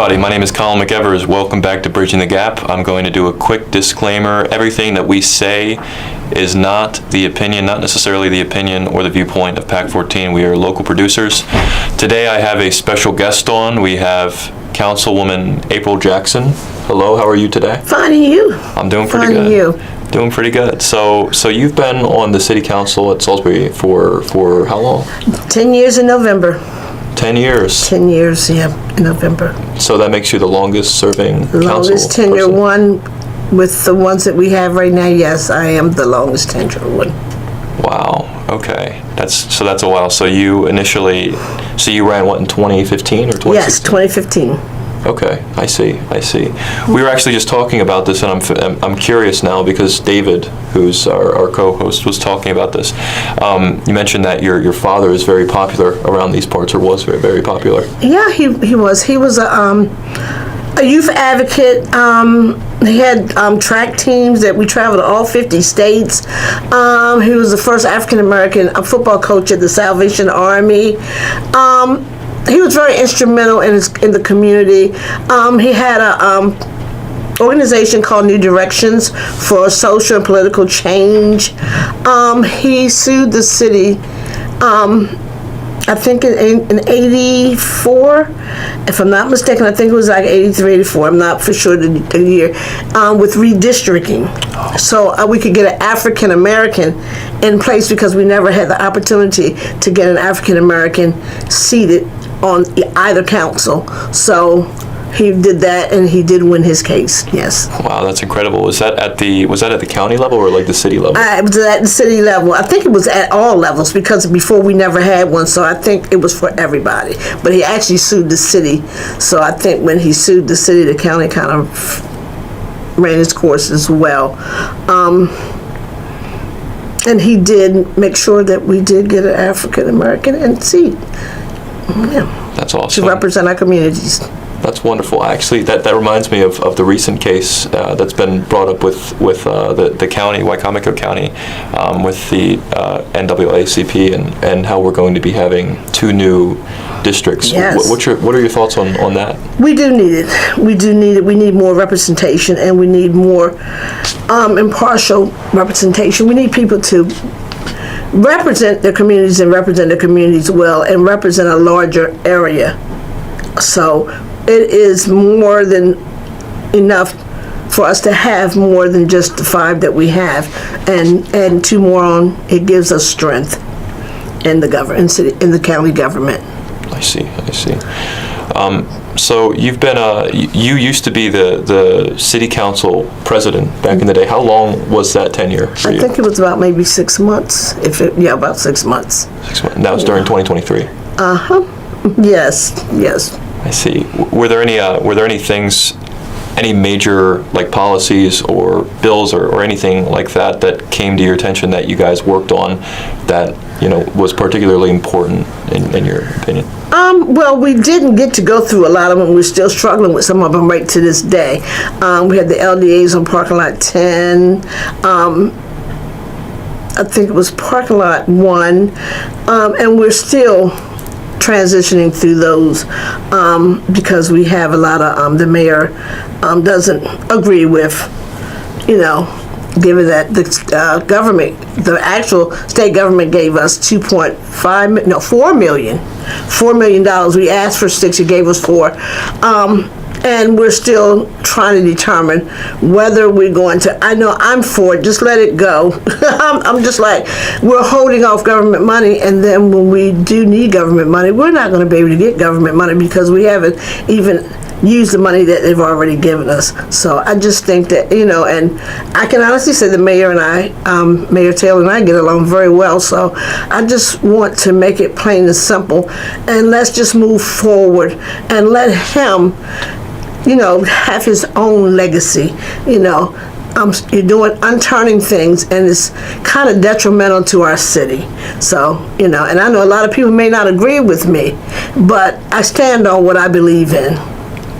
everybody, my name is Colin McEvers. Welcome back to Bridging the Gap. I'm going to do a quick disclaimer. Everything that we say is not the opinion, not necessarily the opinion or the viewpoint of PAC 14. We are local producers. Today I have a special guest on. We have Councilwoman April Jackson. Hello, how are you today? Fine, and you? I'm doing pretty good. Fine, and you? Doing pretty good. So you've been on the City Council at Salisbury for how long? 10 years in November. 10 years. 10 years, yeah, in November. So that makes you the longest serving council Longest tenure person. one with the ones that we have right now. Yes, I am the longest tenure one. Wow. Okay. That's a while. So you ran what in 2015 or 2016? Yes, 2015. Okay, I see. We were actually just talking about this, and I'm curious now because David, who's our co-host, was talking about this. You mentioned that your father is very popular around these parts, or was very, very popular. Yeah, he was. He was a youth advocate. He had track teams that we traveled to all 50 states. He was the first African American football coach at the Salvation Army. He was very instrumental in the community. He had a organization called New Directions for social and political change. He sued the city, I think in 84, if I'm not mistaken. I think it was like 83, 84. I'm not for sure the year, with redistricting. So we could get an African American in place because we never had the opportunity to get an African American seated on either council. So he did that, and he did win his case. Yes. Wow, that's incredible. Was that at the county level or like the city level? It was at the city level. I think it was at all levels because before we never had one. So I think it was for everybody. But he actually sued the city. So I think when he sued the city, the county kind of ran its course as well. And he did make sure that we did get an African American in seat. Yeah. That's awesome. To represent our communities. That's wonderful. Actually, that reminds me of the recent case that's been brought up with the county, Wycomico County, with the NAACP and how we're going to be having 2 new districts. Yes. What are your thoughts on that? We do need it. We need more representation, and we need more impartial representation. We need people to represent their communities and represent their communities well and represent a larger area. So it is more than enough for us to have more than just the 5 that we have, and 2 more on. It gives us strength in the in the county government. I see. So you've been you used to be the city council president back in the day. How long was that tenure for you? I think it was about maybe 6 months. About 6 months. 6 months. That was during 2023. Yes. I see. Were there any things, any major like policies or bills or anything like that came to your attention that you guys worked on that was particularly important in your opinion? Well, we didn't get to go through a lot of them. We're still struggling with some of them right to this day. We had the LDAs on parking lot 10. I think it was parking lot 1, and we're still transitioning through those because we have a lot of the mayor doesn't agree with, given that the government, the actual state government gave us $4 million. We asked for 6, he gave us 4. And we're still trying to determine whether we're going to. I know I'm for it. Just let it go. I'm just like, we're holding off government money, and then when we do need government money, we're not going to be able to get government money because we haven't even used the money that they've already given us. So I just think that, and I can honestly say the mayor and I, Mayor Taylor and I get along very well. So I just want to make it plain and simple, and let's just move forward and let him have his own legacy. You're unturning things, and it's kind of detrimental to our city. So, and I know a lot of people may not agree with me, but I stand on what I believe in.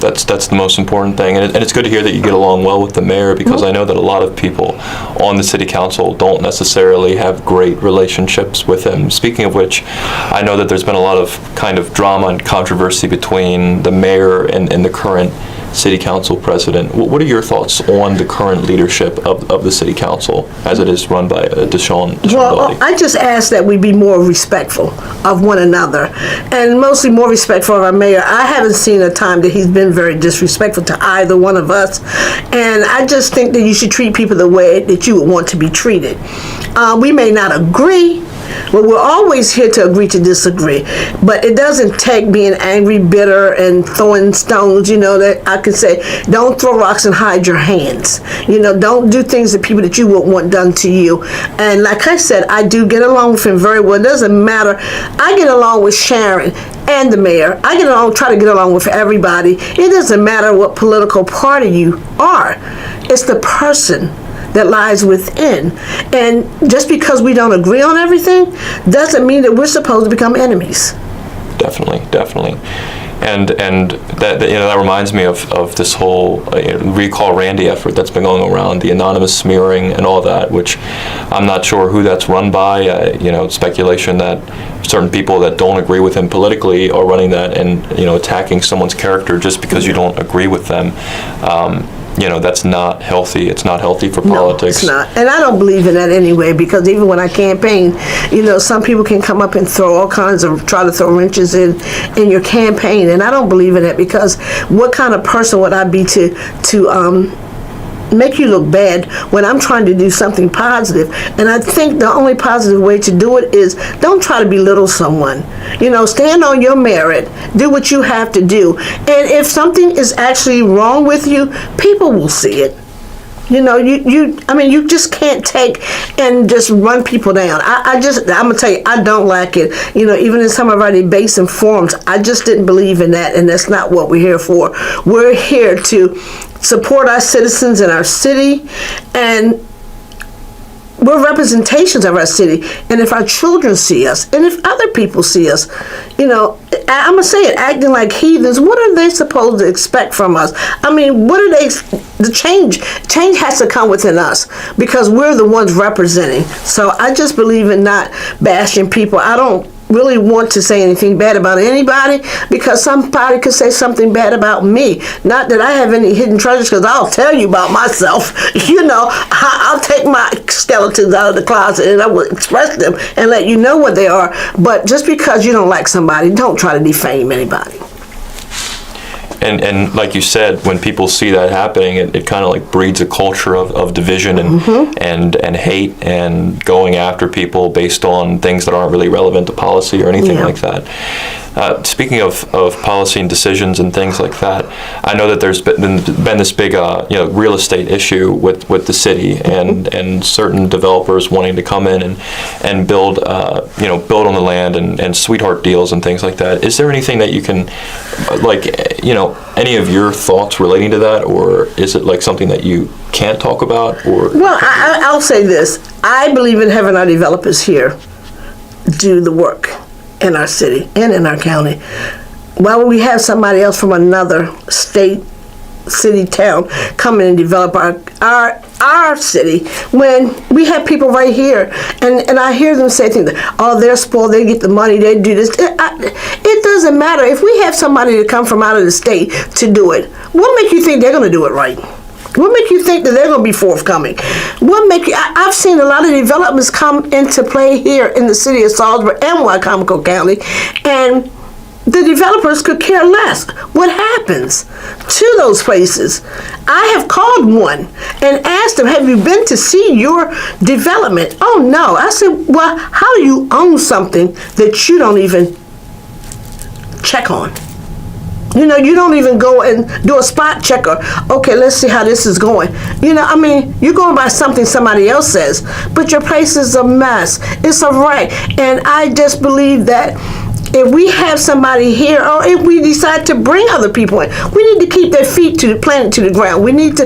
That's the most important thing, and it's good to hear that you get along well with the mayor, because I know that a lot of people on the city council don't necessarily have great relationships with him. Speaking of which, I know that there's been a lot of kind of drama and controversy between the mayor and the current city council president. What are your thoughts on the current leadership of the city council as it is run by Deshaun Well, Doherty? I just ask that we be more respectful of one another, and mostly more respectful of our mayor. I haven't seen a time that he's been very disrespectful to either one of us, and I just think that you should treat people the way that you would want to be treated. We may not agree, but we're always here to agree to disagree. But it doesn't take being angry, bitter, and throwing stones. That I could say, don't throw rocks and hide your hands. Don't do things to people that you wouldn't want done to you. And like I said, I do get along with him very well. It doesn't matter. I get along with Sharon and the mayor. I try to get along with everybody. It doesn't matter what political party you are. It's the person that lies within. And just because we don't agree on everything doesn't mean that we're supposed to become enemies. Definitely. And that reminds me of this whole Recall Randy effort that's been going around, the anonymous smearing and all that, which I'm not sure who that's run by. Speculation that certain people that don't agree with him politically are running that and attacking someone's character just because you don't agree with them. That's not healthy. It's not healthy for politics. No, it's not. And I don't believe in that anyway, because even when I campaign, some people can come up and try to throw wrenches in your campaign. And I don't believe in that, because what kind of person would I be to make you look bad when I'm trying to do something positive? And I think the only positive way to do it is don't try to belittle someone. Stand on your merit, do what you have to do. And if something is actually wrong with you, people will see it. You just can't take and just run people down. I'm gonna tell you, I don't like it. Even in some of our debates and forums, I just didn't believe in that, and that's not what we're here for. We're here to support our citizens in our city, and we're representations of our city. And if our children see us, and if other people see us, I'm gonna say it, acting like heathens, what are they supposed to expect from us? The change has to come within us, because we're the ones representing. So I just believe in not bashing people. I don't really want to say anything bad about anybody, because somebody could say something bad about me. Not that I have any hidden treasures, because I'll tell you about myself. I'll take my skeletons out of the closet and I will express them and let you know what they are. But just because you don't like somebody, don't try to defame anybody. And like you said, when people see that happening, it kind of like breeds a culture of division and hate and going after people based on things that aren't really relevant to policy or anything like that. Speaking of policy and decisions and things like that, I know that there's been this big real estate issue with the city and certain developers wanting to come in and build build on the land and sweetheart deals and things like that. Is there anything that you can any of your thoughts relating to that, or is it like something that you can't talk about? Or well, I'll say this: I believe in having our developers here do the work in our city and in our county. Why would we have somebody else from another state, city, town come in and develop our city when we have people right here? And I hear them say things like, oh, they're spoiled, they get the money, they do this. It doesn't matter. If we have somebody to come from out of the state to do it, what makes you think they're going to do it right? What makes you think that they're going to be forthcoming? I've seen a lot of developments come into play here in the city of Salisbury and Wycomico County, and the developers could care less what happens to those places. I have called one and asked them, have you been to see your development? Oh, no. I said, well, how do you own something that you don't even check on? You don't even go and do a spot checker. Okay, let's see how this is going. You're going by something somebody else says, but your place is a mess. It's a wreck. And I just believe that if we have somebody here, or if we decide to bring other people in, we need to keep their feet planted to the ground. We need to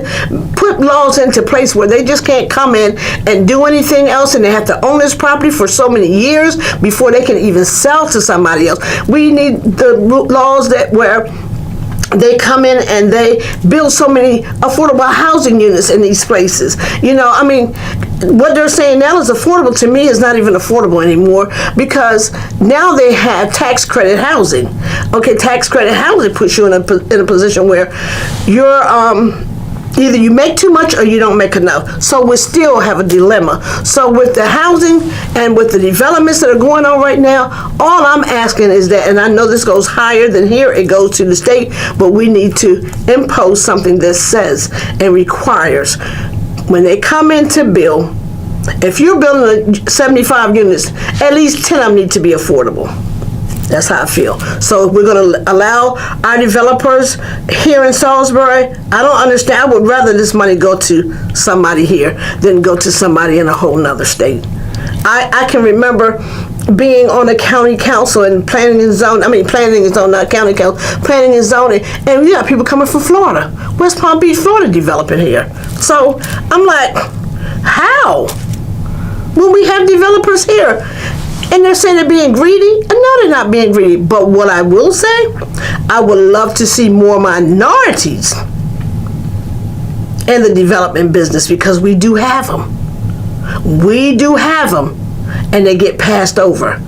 put laws into place where they just can't come in and do anything else, and they have to own this property for so many years before they can even sell to somebody else. We need the laws where they come in and they build so many affordable housing units in these places. You know, I mean, what they're saying now is affordable. To me, is not even affordable anymore, because now they have tax credit housing. Okay, tax credit housing puts you in a position where you're either you make too much or you don't make enough. So we still have a dilemma. So with the housing and with the developments that are going on right now, all I'm asking is that, and I know this goes higher than here, it goes to the state, but we need to impose something that says and requires, when they come in to build, if you're building 75 units, at least 10 of them need to be affordable. That's how I feel. So if we're going to allow our developers here in Salisbury, I don't understand. I would rather this money go to somebody here than go to somebody in a whole nother state. I can remember being on the county council and planning and zoning, planning and zoning, not county council, planning and zoning, and you got people coming from Florida, West Palm Beach, Florida, developing here. So I'm like, how? When we have developers here, and they're saying they're being greedy. No, they're not being greedy. But what I will say, I would love to see more minorities in the development business, because we do have them. We do have them, and they get passed over.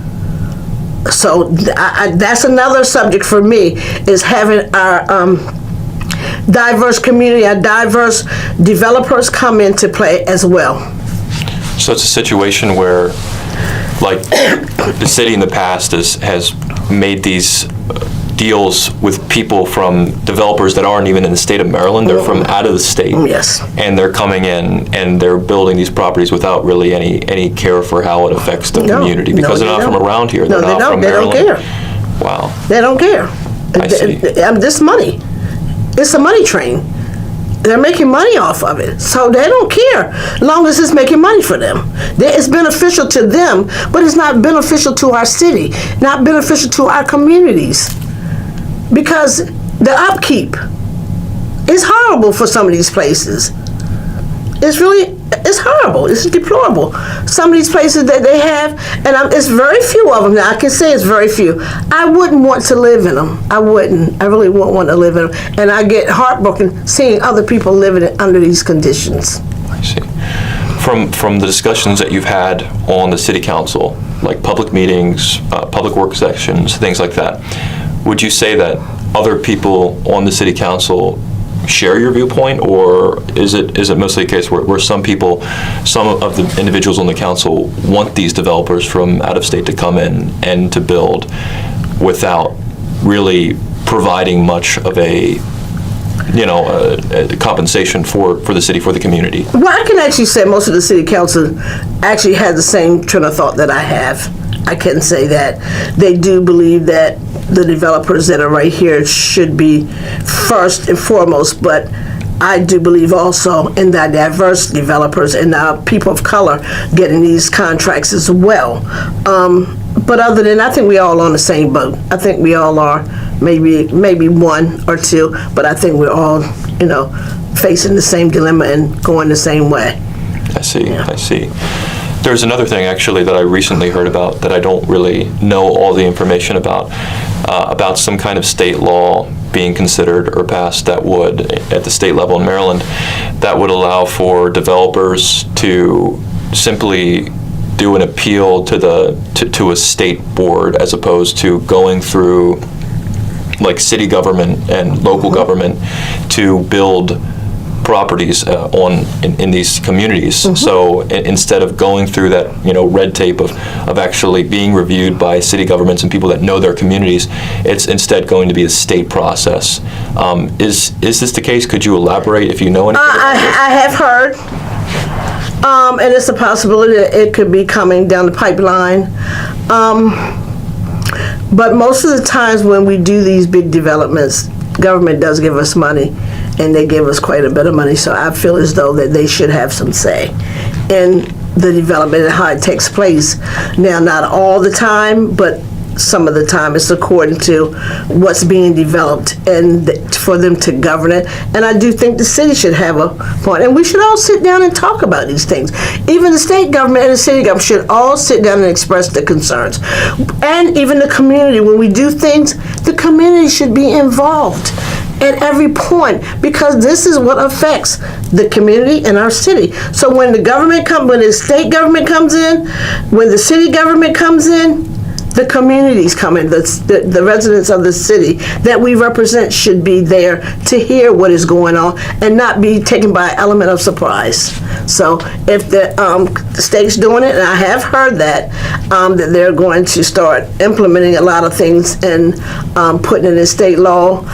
So that's another subject for me, is having our diverse community, our diverse developers come into play as well. So it's a situation where, like, the city in the past has made these deals with people from developers that aren't even in the state of Maryland. They're from out of the state. Yes. And they're coming in and they're building these properties without really any care for how it affects the community, because they're not from around here. They're not from Maryland. They don't care. Wow. They don't care. I see. This money, it's a money train. They're making money off of it, so they don't care as long as it's making money for them. It's beneficial to them, but it's not beneficial to our city, not beneficial to our communities, because the upkeep is horrible for some of these places. It's horrible. It's deplorable. Some of these places that they have, and it's very few of them. Now, I can say it's very few. I wouldn't want to live in them. I wouldn't. I really wouldn't want to live in them. And I get heartbroken seeing other people living under these conditions. I see. From the discussions that you've had on the city council, like public meetings, public work sessions, things like that, would you say that other people on the city council share your viewpoint, or is it mostly a case where some people, some of the individuals on the council want these developers from out of state to come in and to build without really providing much of a compensation for the city, for the community? Well, I can actually say most of the city council actually has the same train of thought that I have. I can say that they do believe that the developers that are right here should be first and foremost, but I do believe also in the diverse developers and people of color getting these contracts as well. But other than, I think we all on the same boat. I think we all are, maybe one or two, but I think we're all, facing the same dilemma and going the same way. I see. Yeah. I see. There's another thing, actually, that I recently heard about that I don't really know all the information about some kind of state law being considered or passed that would, at the state level in Maryland, that would allow for developers to simply do an appeal to a state board, as opposed to going through like city government and local government to build properties in these communities. So instead of going through that red tape of actually being reviewed by city governments and people that know their communities, it's instead going to be a state process. Is this the case? Could you elaborate if you know anything? I have heard, and it's a possibility that it could be coming down the pipeline. But most of the times when we do these big developments, government does give us money, and they give us quite a bit of money. So I feel as though that they should have some say in the development and how it takes place. Now, not all the time, but some of the time it's according to what's being developed and for them to govern it. And I do think the city should have a point, and we should all sit down and talk about these things. Even the state government and the city government should all sit down and express their concerns. And even the community, when we do things, the community should be involved. at every point, because this is what affects the community and our city. So when when the state government comes in, when the city government comes in, the communities come in, the residents of the city that we represent should be there to hear what is going on and not be taken by an element of surprise. So if the state's doing it, and I have heard that they're going to start implementing a lot of things and putting it in state law,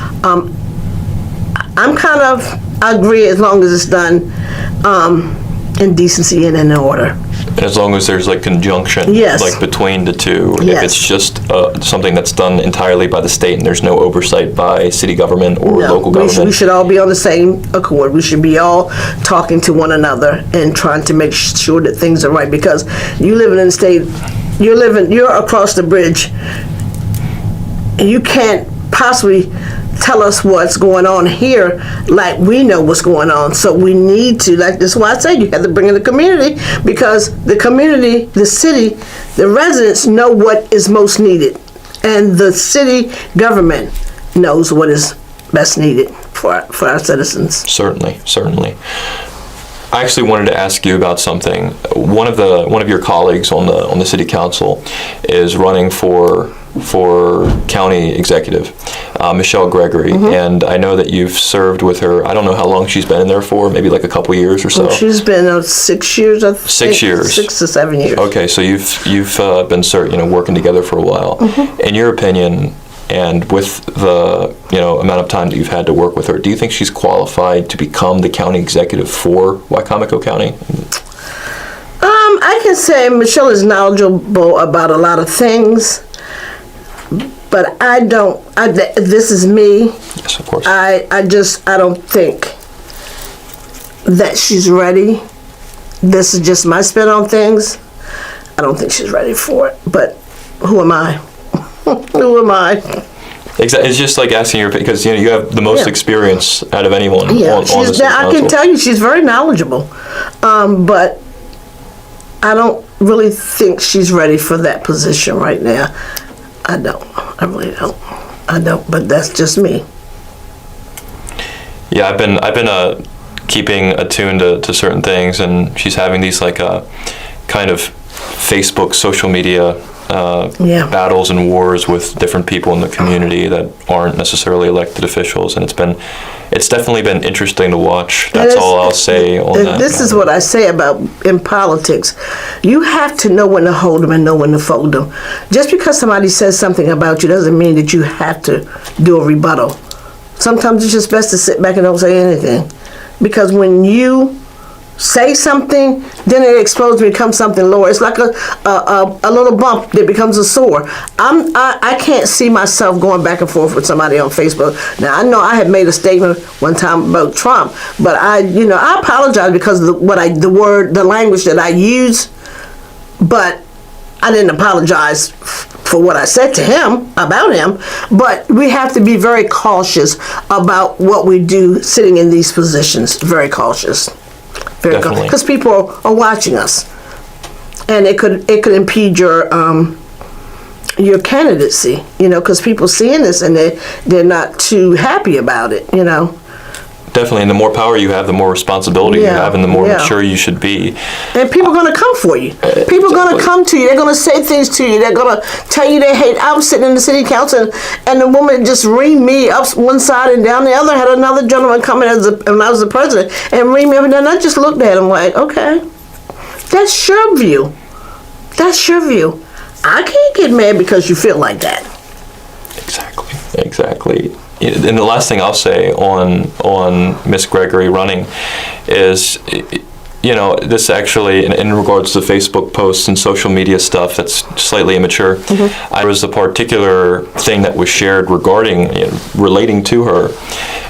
I agree as long as it's done in decency and in order. And as long as there's like conjunction, Yes. like between the two. Yes. If it's just something that's done entirely by the state and there's no oversight by city government or No, local we government. should all be on the same accord. We should be all talking to one another and trying to make sure that things are right, because you living in the state, you're across the bridge, and you can't possibly tell us what's going on here like we know what's going on. So we need to, like, this is why I say you have to bring in the community, because the community, the city, the residents know what is most needed, and the city government knows what is best needed for our citizens. Certainly, certainly. I actually wanted to ask you about something. One of your colleagues on the city council is running for county executive, Michelle Gregory, and I know that you've served with her. I don't know how long she's been in there for, maybe like a couple years or so. She's been 6 years, I think. 6 years. 6 to 7 years. Okay, so you've been working together for a while. In your opinion, and with the amount of time that you've had to work with her, do you think she's qualified to become the county executive for Wicomico County? I can say Michelle is knowledgeable about a lot of things, but this is me. Yes, of course. I don't think that she's ready. This is just my spin on things. I don't think she's ready for it, but who am I? Who am I? Exactly. It's just like asking your, because you have the most experience out of anyone on the city I can council. tell you she's very knowledgeable, but I don't really think she's ready for that position right now. I don't. I really don't. I don't. But that's just me. Yeah, I've been keeping attuned to certain things, and she's having these kind of Facebook social media battles and wars with different people in the community that aren't necessarily elected officials, and it's definitely been interesting to watch. That's all I'll say on that. This is what I say about in politics. You have to know when to hold them and know when to fold them. Just because somebody says something about you doesn't mean that you have to do a rebuttal. Sometimes it's just best to sit back and don't say anything, because when you say something, then it explodes and becomes something lower. It's like a little bump that becomes a sore. I can't see myself going back and forth with somebody on Facebook. Now, I know I had made a statement one time about Trump, but I apologize because of the language that I use, but I didn't apologize for what I said to him, about him. But we have to be very cautious about what we do sitting in these positions. Very cautious. Because people are watching us, and it could impede your candidacy, because people seeing this and they're not too happy about it, Definitely, and the more power you have, the more responsibility you have, and the more mature you should be. And people are going to come for you. People are going to come to you. They're going to say things to you. They're going to tell you they hate. I was sitting in the city council, and the woman just reamed me up one side and down the other. Had another gentleman come in when I was the president and reamed me up, and then I just looked at him like, okay, that's your view. That's your view. I can't get mad because you feel like that. Exactly. And the last thing I'll say on Miss Gregory running is, this actually, in regards to Facebook posts and social media stuff that's slightly immature, there was a particular thing that was shared relating to her.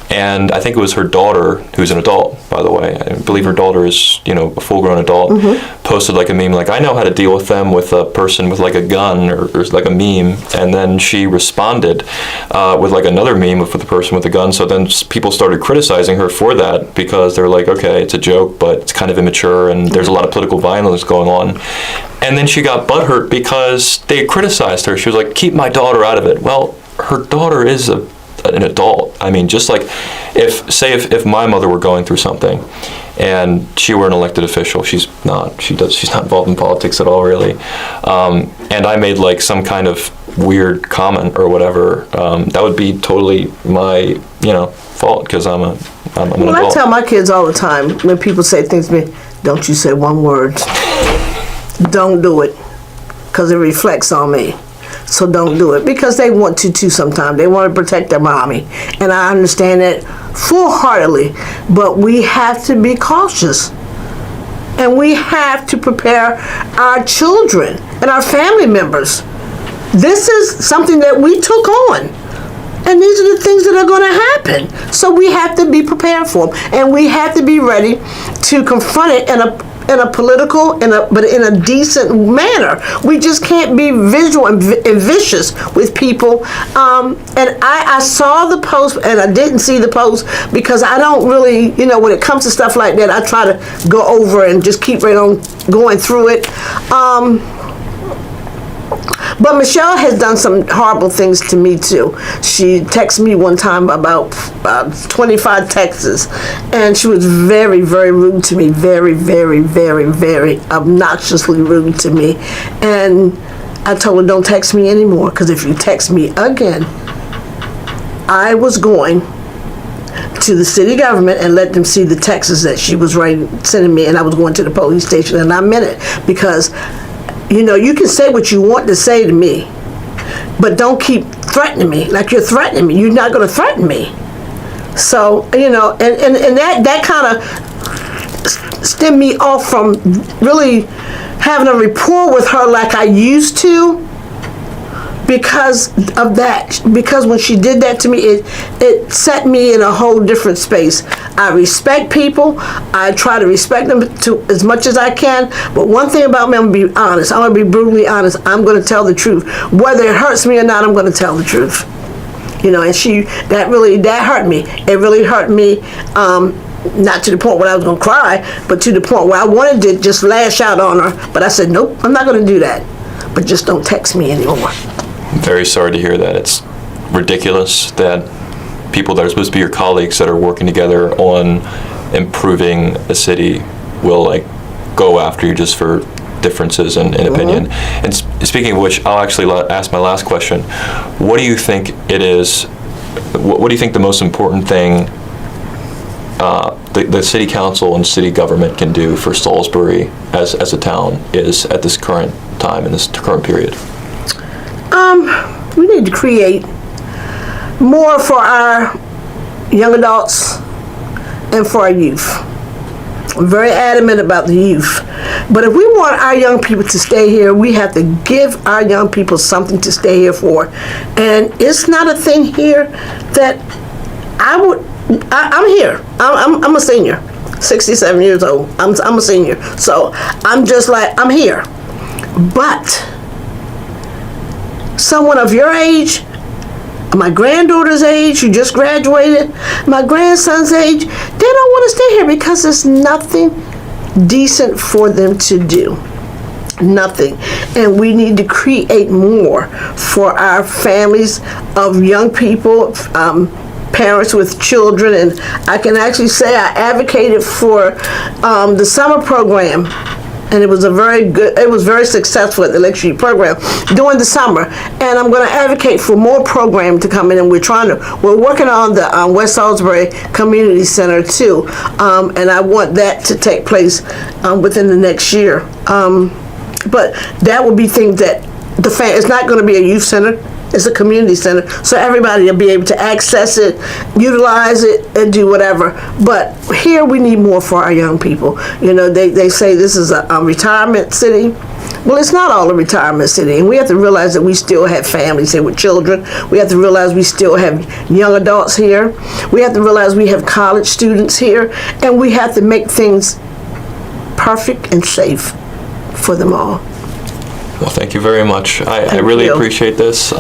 And I think it was her daughter, who's an adult, by the way. I believe her daughter is, a full-grown adult, posted like a meme, like, I know how to deal with them with a person with like a gun or like a meme. And then she responded with like another meme with the person with the gun. So then people started criticizing her for that, because they're like, okay, it's a joke, but it's kind of immature and there's a lot of political violence going on. And then she got butthurt because they criticized her. She was like, keep my daughter out of it. Well, her daughter is a an adult. I mean, just like if my mother were going through something and she were an elected official, she's not involved in politics at all, really, and I made like some kind of weird comment or whatever, that would be totally my, fault, because I'm an adult. I tell my kids all the time when people say things to me, don't you say one word. Don't do it, because it reflects on me. So don't do it, because they want to too sometimes. They want to protect their mommy. And I understand that full-heartedly, but we have to be cautious. And we have to prepare our children and our family members. This is something that we took on. And these are the things that are going to happen. So we have to be prepared for them. And we have to be ready to confront it in a political, but in a decent manner. We just can't be visual and vicious with people. And I saw the post, and I didn't see the post because I don't really, when it comes to stuff like that, I try to go over and just keep right on going through it. But Michelle has done some horrible things to me too. She texted me one time about 25 texts, and she was very, very rude to me. Very, very, very, very obnoxiously rude to me. And I told her, don't text me anymore, because if you text me again, I was going to the city government and let them see the texts that she was sending me, and I was going to the police station, and I meant it, because you can say what you want to say to me, but don't keep threatening me like you're threatening me. You're not going to threaten me. So, and that kind of stemmed me off from really having a rapport with her like I used to, because of that. Because when she did that to me, it set me in a whole different space. I respect people. I try to respect them as much as I can. But one thing about me, I'm going to be honest. I'm going to be brutally honest. I'm going to tell the truth. Whether it hurts me or not, I'm going to tell the truth. And that hurt me. It really hurt me. Not to the point where I was going to cry, but to the point where I wanted to just lash out on her. But I said, nope, I'm not going to do that. But just don't text me anymore. I'm very sorry to hear that. It's ridiculous that people that are supposed to be your colleagues that are working together on improving a city will go after you just for differences in opinion. And speaking of which, I'll actually ask my last question. What do you think it is? What do you think the most important thing the city council and city government can do for Salisbury as a town is at this current time, in this current period? We need to create more for our young adults and for our youth. I'm very adamant about the youth. But if we want our young people to stay here, we have to give our young people something to stay here for. And it's not a thing here that I'm here. I'm a senior, 67 years old. I'm a senior. So I'm just I'm here. But someone of your age, my granddaughter's age, who just graduated, my grandson's age, they don't want to stay here because there's nothing decent for them to do. Nothing. And we need to create more for our families of young people, parents with children. And I can actually say I advocated for the summer program. And it was very successful at the electricity program during the summer. And I'm going to advocate for more program to come in. And we're working on the West Salisbury Community Center too. And I want that to take place within the next year. But that will be things that it's not going to be a youth center. It's a community center, so everybody will be able to access it, utilize it, and do whatever. But here we need more for our young people. They say this is a retirement city. Well, it's not all a retirement city, and we have to realize that we still have families here with children. We have to realize we still have young adults here. We have to realize we have college students here, and we have to make things perfect and safe for them all. Well, thank you very much. I really appreciate this.